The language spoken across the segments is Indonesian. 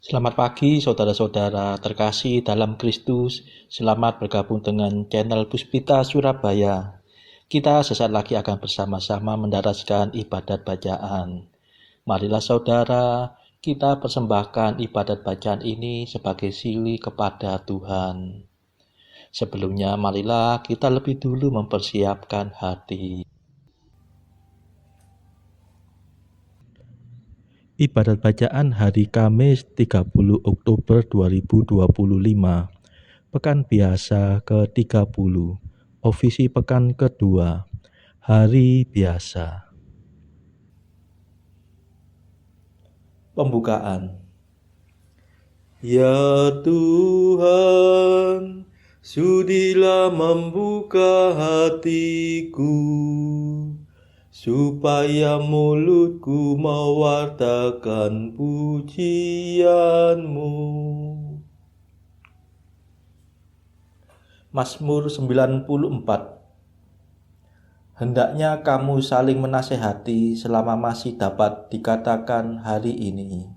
Selamat pagi saudara-saudara terkasih dalam Kristus. Selamat bergabung dengan channel Puspita Surabaya. Kita sesaat lagi akan bersama-sama mendaraskan ibadat bacaan. Marilah saudara, kita persembahkan ibadat bacaan ini sebagai sili kepada Tuhan. Sebelumnya marilah kita lebih dulu mempersiapkan hati. Ibadat bacaan hari Kamis 30 Oktober 2025. Pekan biasa ke-30. Ofisi pekan kedua. Hari biasa. Pembukaan. Ya Tuhan, sudilah membuka hatiku, supaya mulutku mewartakan pujian-Mu. Mazmur 94. Hendaknya kamu saling menasehati selama masih dapat dikatakan hari ini.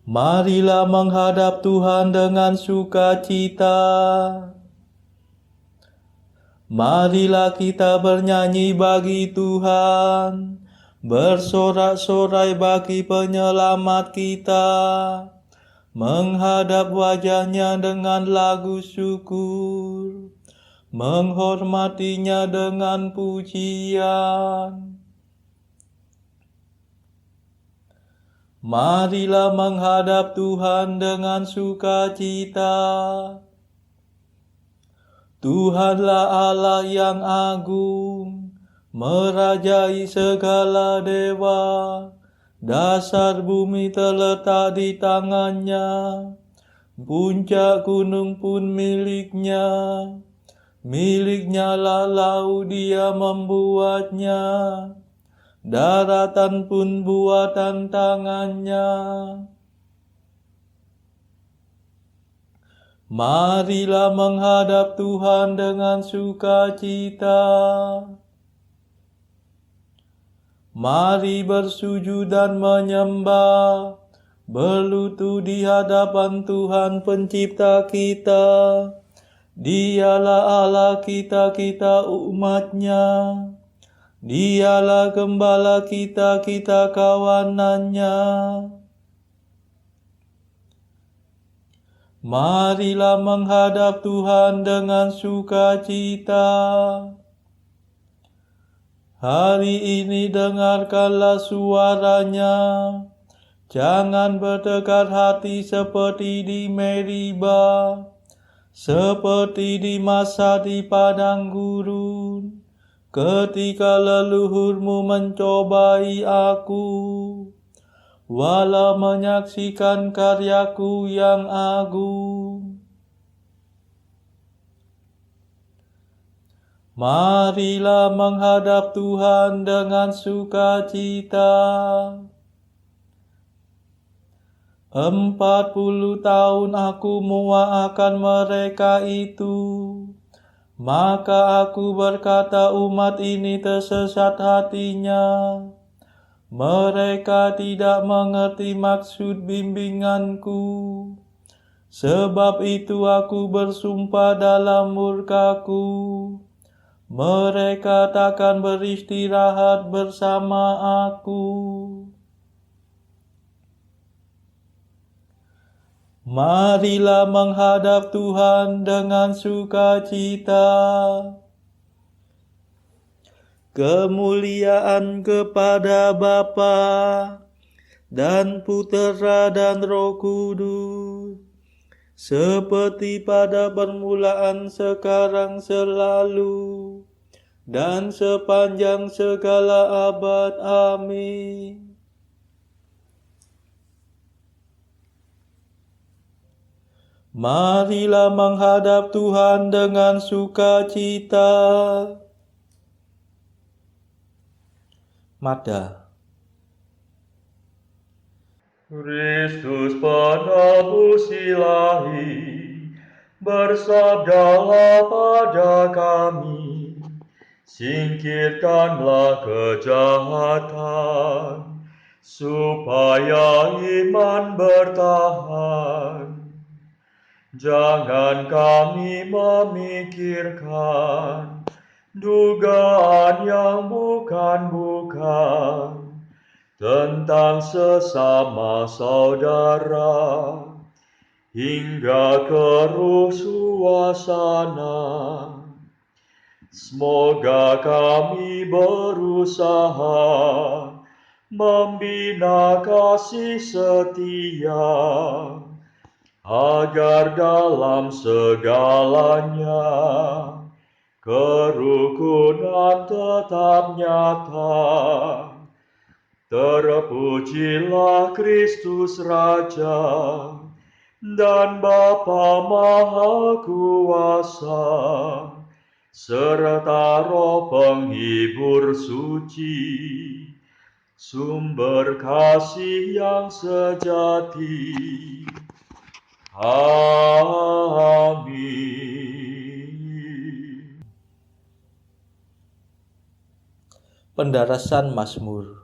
Marilah menghadap Tuhan dengan sukacita. Marilah kita bernyanyi bagi Tuhan, bersorak-sorai bagi penyelamat kita, menghadap wajahnya dengan lagu syukur, menghormatinya dengan pujian. Marilah menghadap Tuhan dengan sukacita. Tuhanlah Allah yang agung, merajai segala dewa. Dasar bumi terletak di tangannya, puncak gunung pun miliknya. Miliknya lah laut, dia membuatnya, daratan pun buatan tangannya. Marilah menghadap Tuhan dengan sukacita. Mari bersujud dan menyembah, berlutut di hadapan Tuhan pencipta kita. Dialah Allah kita, kita umat-Nya. Dialah gembala kita, kita kawanan-Nya. Marilah menghadap Tuhan dengan sukacita. Hari ini dengarkanlah suaranya. Jangan bertekad hati seperti di Meriba, seperti di masa di padang gurun, ketika leluhurmu mencobai aku, walau menyaksikan karyaku yang agung. Marilah menghadap Tuhan dengan sukacita. 40 tahun aku mendoakan mereka itu. Maka aku berkata, umat ini tersesat hatinya. Mereka tidak mengerti maksud bimbinganku. Sebab itu aku bersumpah dalam murkaku, mereka takkan beristirahat bersama aku. Marilah menghadap Tuhan dengan sukacita. Kemuliaan kepada Bapa dan Putera dan Roh Kudus, seperti pada permulaan, sekarang, selalu, dan sepanjang segala abad. Amin. Marilah menghadap Tuhan dengan sukacita. Mada. Kristus penebus ilahi, bersabdalah pada kami, singkirkanlah kejahatan, supaya iman bertahan. Jangan kami memikirkan dugaan yang bukan-bukan tentang sesama saudara, hingga keruh suasana. Semoga kami berusaha membina kasih setia, agar dalam segalanya kerukunan tetap nyata. Terpujilah Kristus Raja dan Bapa Maha Kuasa, serta Roh Penghibur suci, sumber kasih yang sejati. Amin. Pendarasan Mazmur.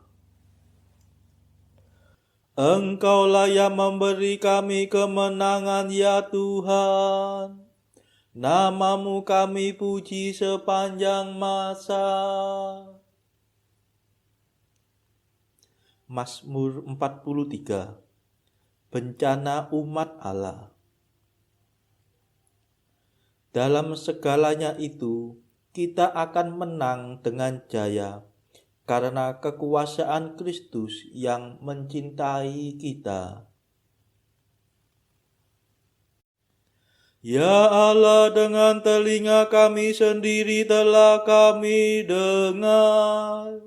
Engkaulah yang memberi kami kemenangan, ya Tuhan. Namamu kami puji sepanjang masa. Mazmur 43. Bencana umat Allah. Dalam segalanya itu, kita akan menang dengan jaya, karena kekuasaan Kristus yang mencintai kita. Ya Allah, dengan telinga kami sendiri telah kami dengar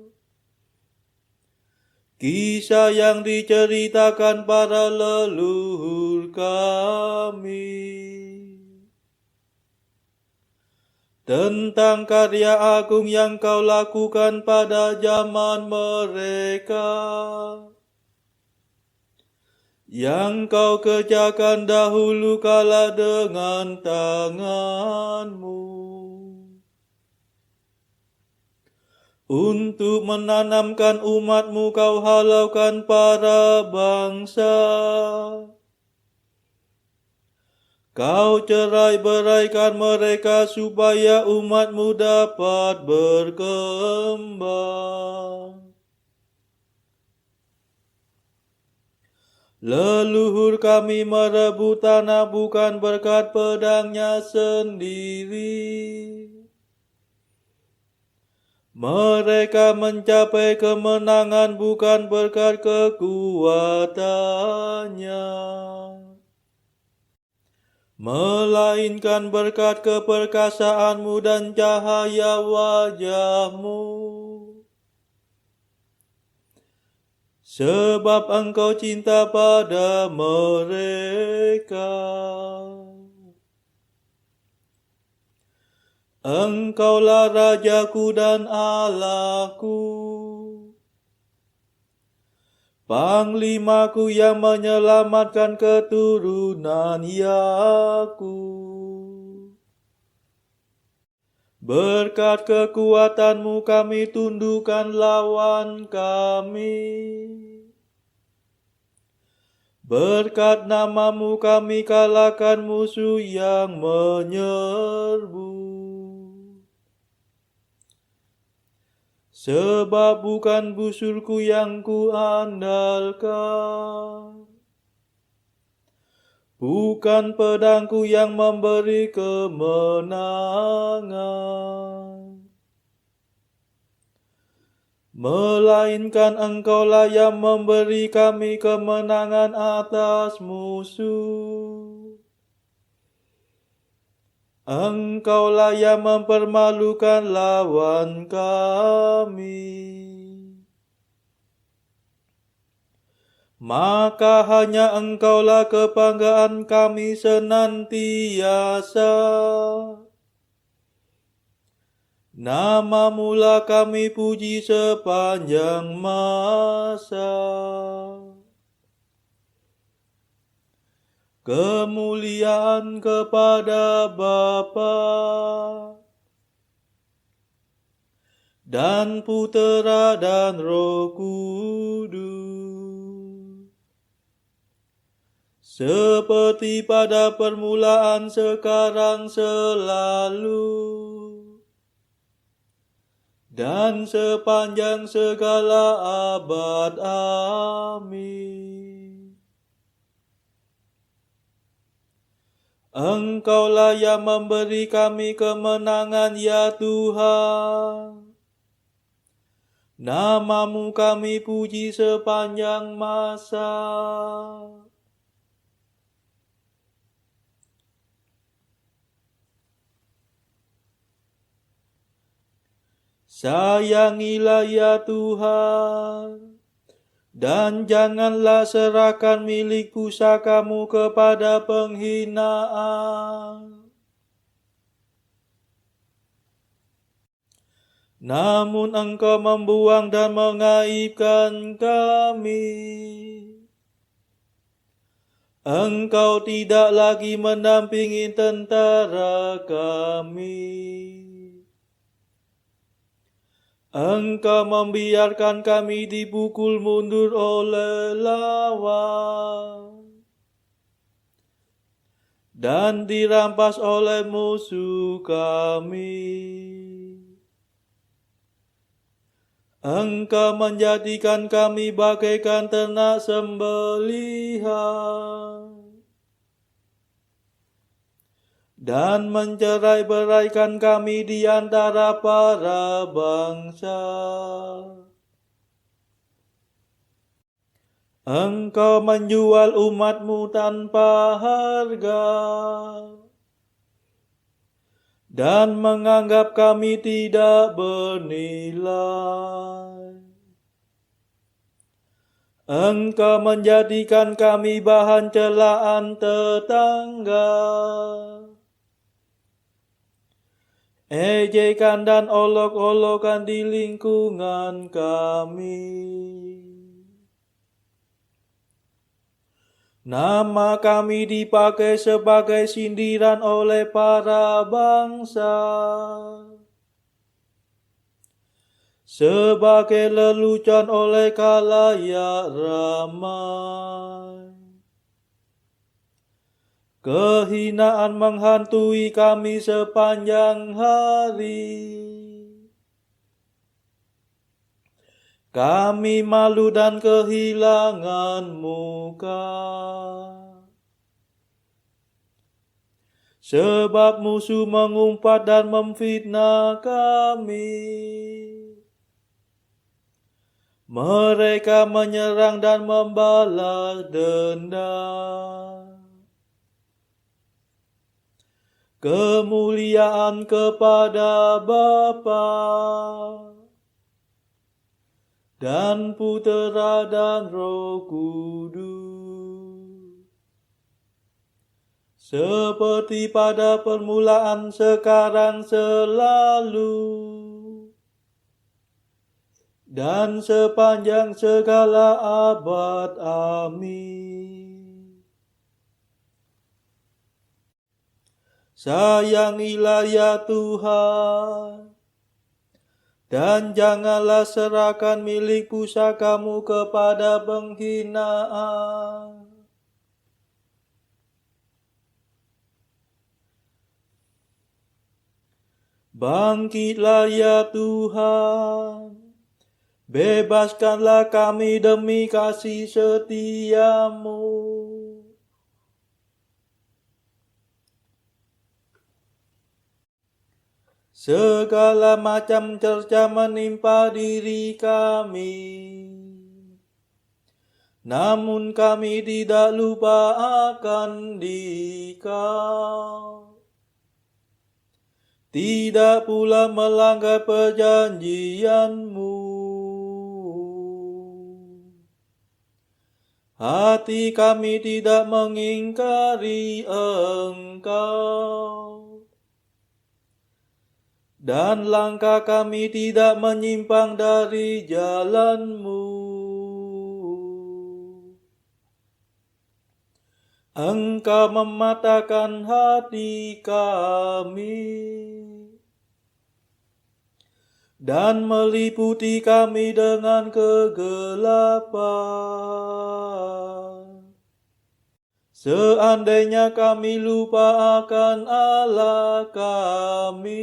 kisah yang diceritakan para leluhur kami tentang karya agung yang Kau lakukan pada zaman mereka, yang Kau kerjakan dahulu kala dengan tangan-Mu, untuk menanamkan umat-Mu Kau halaukan para bangsa. Kau cerai-beraikan mereka supaya umat-Mu dapat berkembang. Leluhur kami merebut tanah bukan berkat pedangnya sendiri. Mereka mencapai kemenangan bukan berkat kekuatannya, melainkan berkat keperkasaan-Mu dan cahaya wajah-Mu. Sebab Engkau cinta pada mereka. Engkaulah Rajaku dan Allahku, Panglimaku yang menyelamatkan keturunan Yakub. Berkat kekuatan-Mu kami tundukkan lawan kami. Berkat nama-Mu kami kalahkan musuh yang menyerbu. Sebab bukan busurku yang kuandalkan, bukan pedangku yang memberi kemenangan, melainkan Engkaulah yang memberi kami kemenangan atas musuh. Engkaulah yang mempermalukan lawan kami. Maka hanya Engkaulah kebanggaan kami senantiasa. Nama-Mu-lah kami puji sepanjang masa. Kemuliaan kepada Bapa dan Putera dan Roh Kudus, seperti pada permulaan, sekarang, selalu, dan sepanjang segala abad. Amin. Engkaulah yang memberi kami kemenangan, ya Tuhan. Namamu kami puji sepanjang masa. Sayangilah ya Tuhan, dan janganlah serahkan milik pusakamu kepada penghinaan. Namun Engkau membuang dan mengaibkan kami. Engkau tidak lagi mendampingi tentara kami. Engkau membiarkan kami dipukul mundur oleh lawan dan dirampas oleh musuh kami. Engkau menjadikan kami bagaikan ternak sembelihan dan mencerai-beraikan kami di antara para bangsa. Engkau menjual umatmu tanpa harga dan menganggap kami tidak bernilai. Engkau menjadikan kami bahan celaan tetangga, ejekan dan olok-olokan di lingkungan kami. Nama kami dipakai sebagai sindiran oleh para bangsa, sebagai lelucon oleh khalayak ramai. Kehinaan menghantui kami sepanjang hari. Kami malu dan kehilangan muka, sebab musuh mengumpat dan memfitnah kami. Mereka menyerang dan membalas dendam. Kemuliaan kepada Bapa dan Putera dan Roh Kudus, seperti pada permulaan, sekarang, selalu, dan sepanjang segala abad. Amin. Sayangilah ya Tuhan, dan janganlah serahkan milik pusakamu kepada penghinaan. Bangkitlah ya Tuhan, bebaskanlah kami demi kasih setiamu. Segala macam cerca menimpa diri kami, namun kami tidak lupa akan Dikau. Tidak pula melanggar perjanjian-Mu. Hati kami tidak mengingkari Engkau, dan langkah kami tidak menyimpang dari jalan-Mu. Engkau mematahkan hati kami dan meliputi kami dengan kegelapan, Seandainya kami lupa akan Allah kami,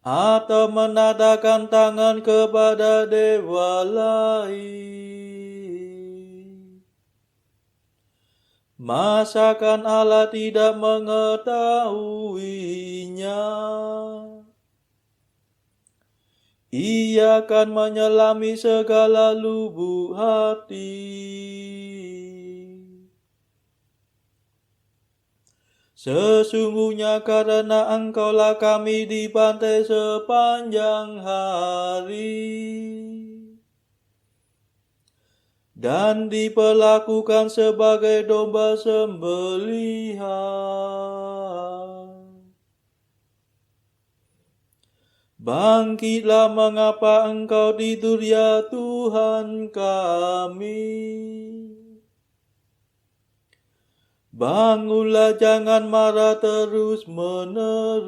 atau menadahkan tangan kepada dewa lain, masakan Allah tidak mengetahuinya? Ia akan menyelami segala lubuk hati. Sesungguhnya karena Engkaulah kami dibantai sepanjang hari, dan diperlakukan sebagai domba sembelihan. Bangkitlah, mengapa Engkau tidur ya Tuhan kami? Bangunlah, jangan marah terus menerus.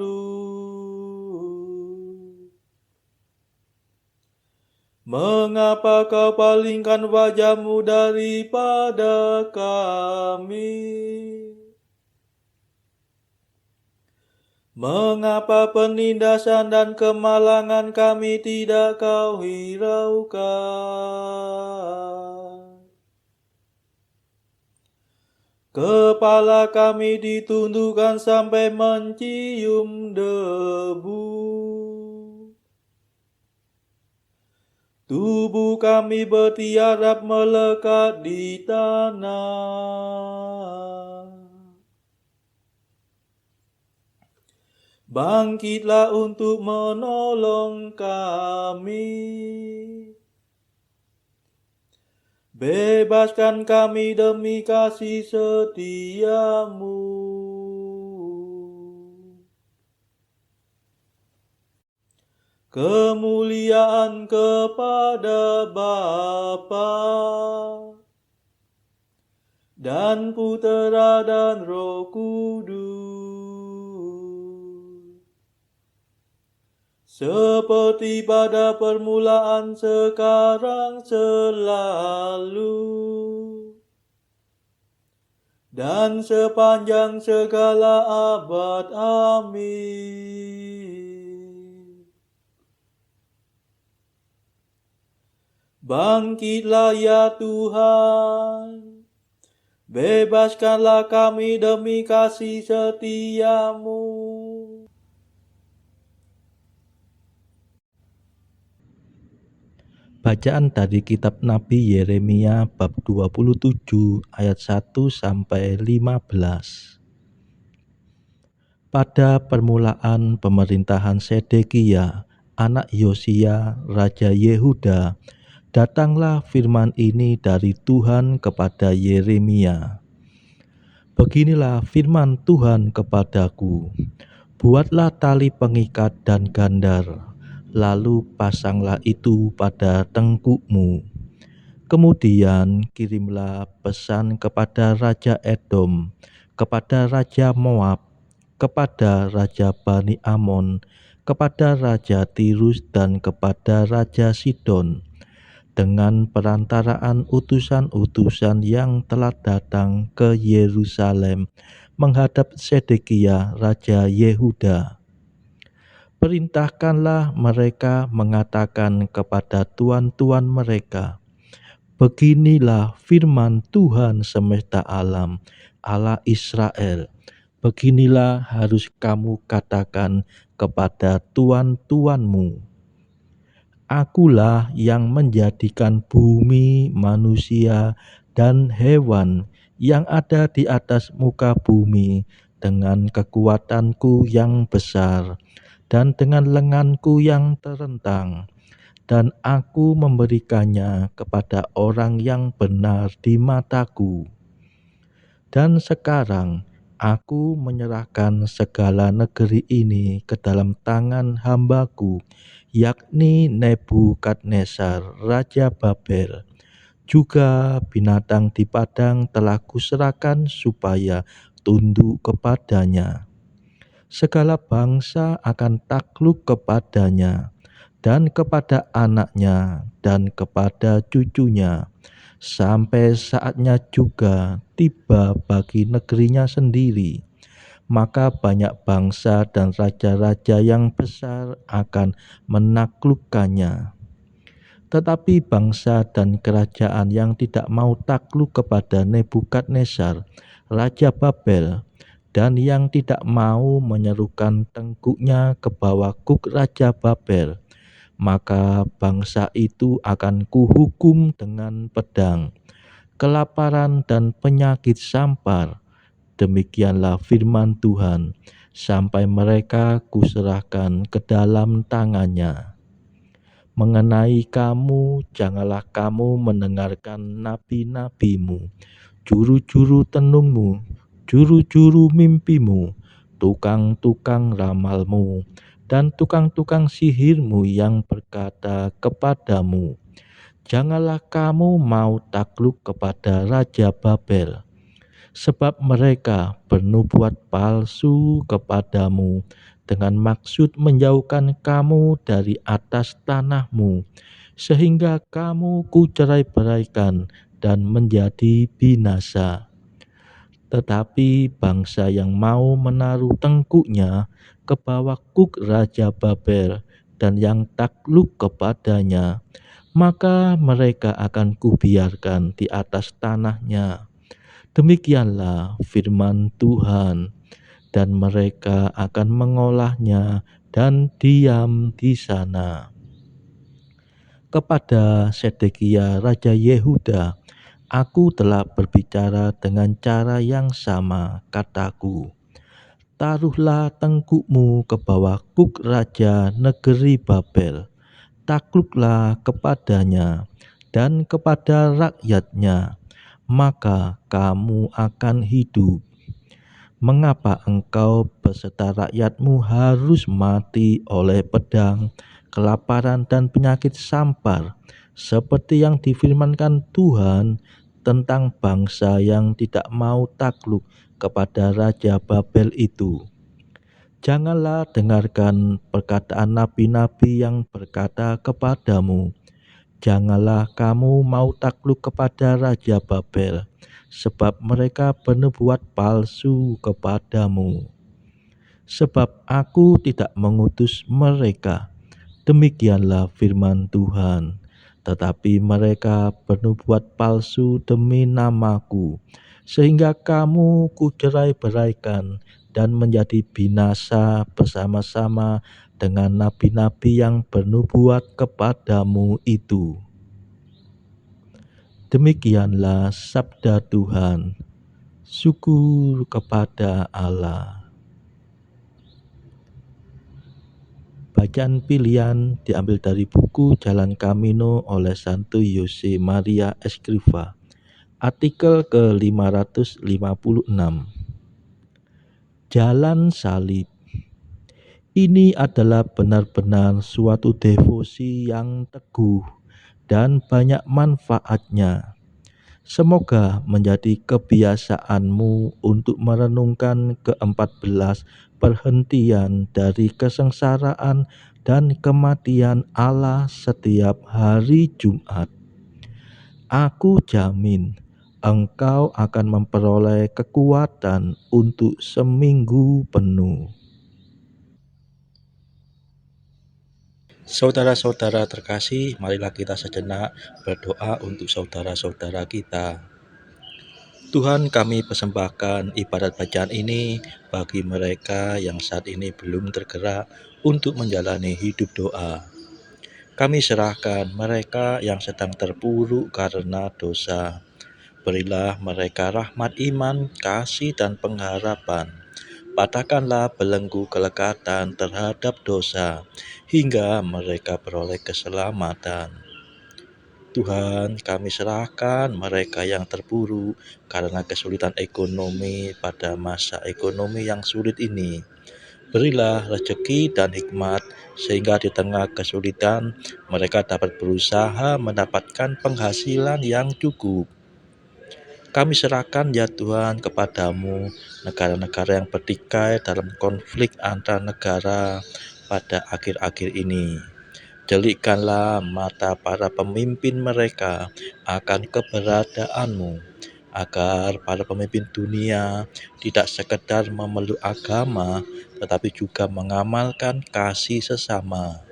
Mengapa kau palingkan wajahmu daripada kami? Mengapa penindasan dan kemalangan kami tidak kau hiraukan? Kepala kami ditundukkan sampai mencium debu. Tubuh kami bertiarap melekat di tanah. Bangkitlah untuk menolong kami. Bebaskan kami demi kasih setiamu. Kemuliaan kepada Bapa dan Putera dan Roh Kudus, seperti pada permulaan, sekarang, selalu, dan sepanjang segala abad. Amin. Bangkitlah ya Tuhan, bebaskanlah kami demi kasih setiamu. Bacaan dari kitab Nabi Yeremia bab 27 ayat 1 sampai 15. Pada permulaan pemerintahan Sedekia, anak Yosia, Raja Yehuda, datanglah firman ini dari Tuhan kepada Yeremia. Beginilah firman Tuhan kepadaku, buatlah tali pengikat dan gandar, lalu pasanglah itu pada tengkukmu. Kemudian kirimlah pesan kepada Raja Edom, kepada Raja Moab, kepada Raja Bani Amon, kepada Raja Tirus, dan kepada Raja Sidon, dengan perantaraan utusan-utusan yang telah datang ke Yerusalem menghadap Sedekia Raja Yehuda. Perintahkanlah mereka mengatakan kepada tuan-tuan mereka, beginilah firman Tuhan semesta alam, Allah Israel. Beginilah harus kamu katakan kepada tuan-tuanmu, Akulah yang menjadikan bumi, manusia, dan hewan yang ada di atas muka bumi dengan kekuatanku yang besar dan dengan lenganku yang terentang, dan aku memberikannya kepada orang yang benar di mataku. Dan sekarang aku menyerahkan segala negeri ini ke dalam tangan hambaku, yakni Nebukadnezar, Raja Babel. Juga binatang di padang telah kuserahkan supaya tunduk kepadanya. Segala bangsa akan takluk kepadanya, dan kepada anaknya, dan kepada cucunya, sampai saatnya juga tiba bagi negerinya sendiri. Maka banyak bangsa dan raja-raja yang besar akan menaklukkannya. Tetapi bangsa dan kerajaan yang tidak mau takluk kepada Nebukadnezar, Raja Babel, dan yang tidak mau menyerukan tengkuknya ke bawah kuk Raja Babel, maka bangsa itu akan kuhukum dengan pedang, kelaparan dan penyakit sampar. Demikianlah firman Tuhan, sampai mereka kuserahkan ke dalam tangannya. Mengenai kamu, janganlah kamu mendengarkan nabi-nabimu, juru-juru tenungmu, juru-juru mimpimu, tukang-tukang ramalmu, dan tukang-tukang sihirmu yang berkata kepadamu, janganlah kamu mau takluk kepada Raja Babel, sebab mereka bernubuat palsu kepadamu dengan maksud menjauhkan kamu dari atas tanahmu, sehingga kamu kucerai-beraikan dan menjadi binasa. Tetapi bangsa yang mau menaruh tengkuknya ke bawah kuk Raja Babel dan yang takluk kepadanya, maka mereka akan kubiarkan di atas tanahnya. Demikianlah firman Tuhan, dan mereka akan mengolahnya dan diam di sana. Kepada Sedekia Raja Yehuda, aku telah berbicara dengan cara yang sama, kataku, taruhlah tengkukmu ke bawah kuk Raja negeri Babel, takluklah kepadanya dan kepada rakyatnya, maka kamu akan hidup. Mengapa engkau beserta rakyatmu harus mati oleh pedang, kelaparan dan penyakit sampar, seperti yang difirmankan Tuhan tentang bangsa yang tidak mau takluk kepada Raja Babel itu? Janganlah dengarkan perkataan nabi-nabi yang berkata kepadamu, janganlah kamu mau takluk kepada Raja Babel, sebab mereka bernubuat palsu kepadamu. Sebab aku tidak mengutus mereka, demikianlah firman Tuhan, tetapi mereka bernubuat palsu demi namaku, sehingga kamu kucerai-beraikan dan menjadi binasa bersama-sama dengan nabi-nabi yang bernubuat kepadamu itu. Demikianlah sabda Tuhan. Syukur kepada Allah. Bacaan pilihan diambil dari buku Jalan Camino oleh Santo Jose Maria Escrivá, artikel ke-556. Jalan salib. Ini adalah benar-benar suatu devosi yang teguh dan banyak manfaatnya. Semoga menjadi kebiasaanmu untuk merenungkan ke-14 perhentian dari kesengsaraan dan kematian Allah setiap hari Jumat. Aku jamin engkau akan memperoleh kekuatan untuk seminggu penuh. Saudara-saudara terkasih, marilah kita sejenak berdoa untuk saudara-saudara kita. Tuhan, kami persembahkan ibadat bacaan ini bagi mereka yang saat ini belum tergerak untuk menjalani hidup doa. Kami serahkan mereka yang sedang terpuruk karena dosa. Berilah mereka rahmat iman, kasih, dan pengharapan. Patahkanlah belenggu kelekatan terhadap dosa, hingga mereka beroleh keselamatan. Tuhan, kami serahkan mereka yang terpuruk karena kesulitan ekonomi pada masa ekonomi yang sulit ini. Berilah rezeki dan hikmat, sehingga di tengah kesulitan mereka dapat berusaha mendapatkan penghasilan yang cukup. Kami serahkan ya Tuhan kepadamu negara-negara yang bertikai dalam konflik antar negara pada akhir-akhir ini. Perjelikkanlah mata para pemimpin mereka akan keberadaanmu, agar para pemimpin dunia tidak sekedar memeluk agama, tetapi juga mengamalkan kasih sesama.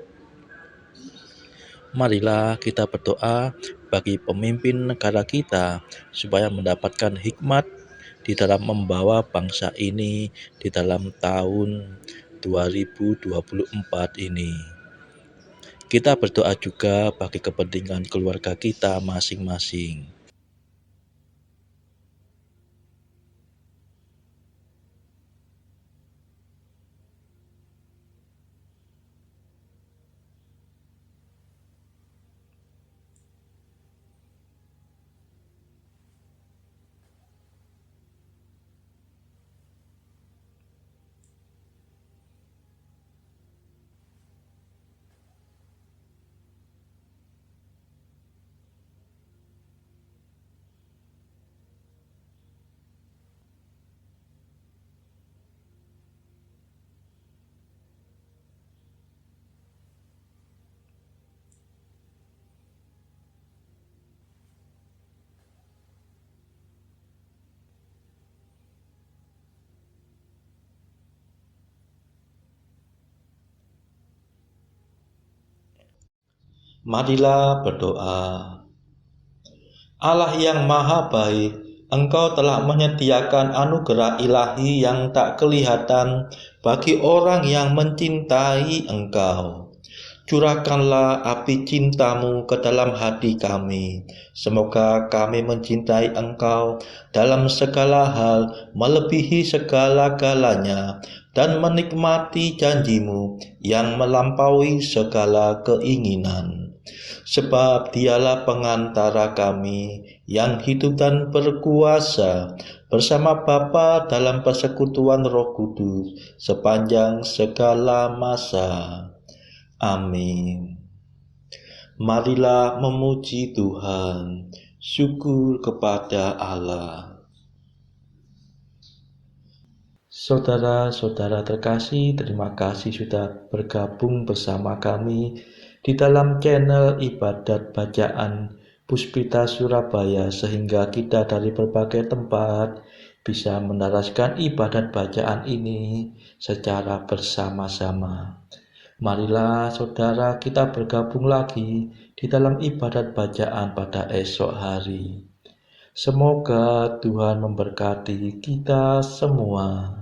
Marilah kita berdoa bagi pemimpin negara kita, supaya mendapatkan hikmat di dalam membawa bangsa ini di dalam tahun 2024 ini. Kita berdoa juga bagi kepentingan keluarga kita masing-masing. Marilah berdoa. Allah yang maha baik, Engkau telah menyediakan anugerah ilahi yang tak kelihatan bagi orang yang mencintai Engkau. Curahkanlah api cinta-Mu ke dalam hati kami. Semoga kami mencintai Engkau dalam segala hal, melebihi segala-galanya, dan menikmati janji-Mu yang melampaui segala keinginan. Sebab Dialah pengantara kami yang hidup dan berkuasa bersama Bapa dalam persekutuan Roh Kudus sepanjang segala masa. Amin. Marilah memuji Tuhan. Syukur kepada Allah. Saudara-saudara terkasih, terima kasih sudah bergabung bersama kami di dalam channel ibadat bacaan Puspita Surabaya, sehingga kita dari berbagai tempat bisa menaraskan ibadat bacaan ini secara bersama-sama. Marilah saudara kita bergabung lagi di dalam ibadat bacaan pada esok hari. Semoga Tuhan memberkati kita semua.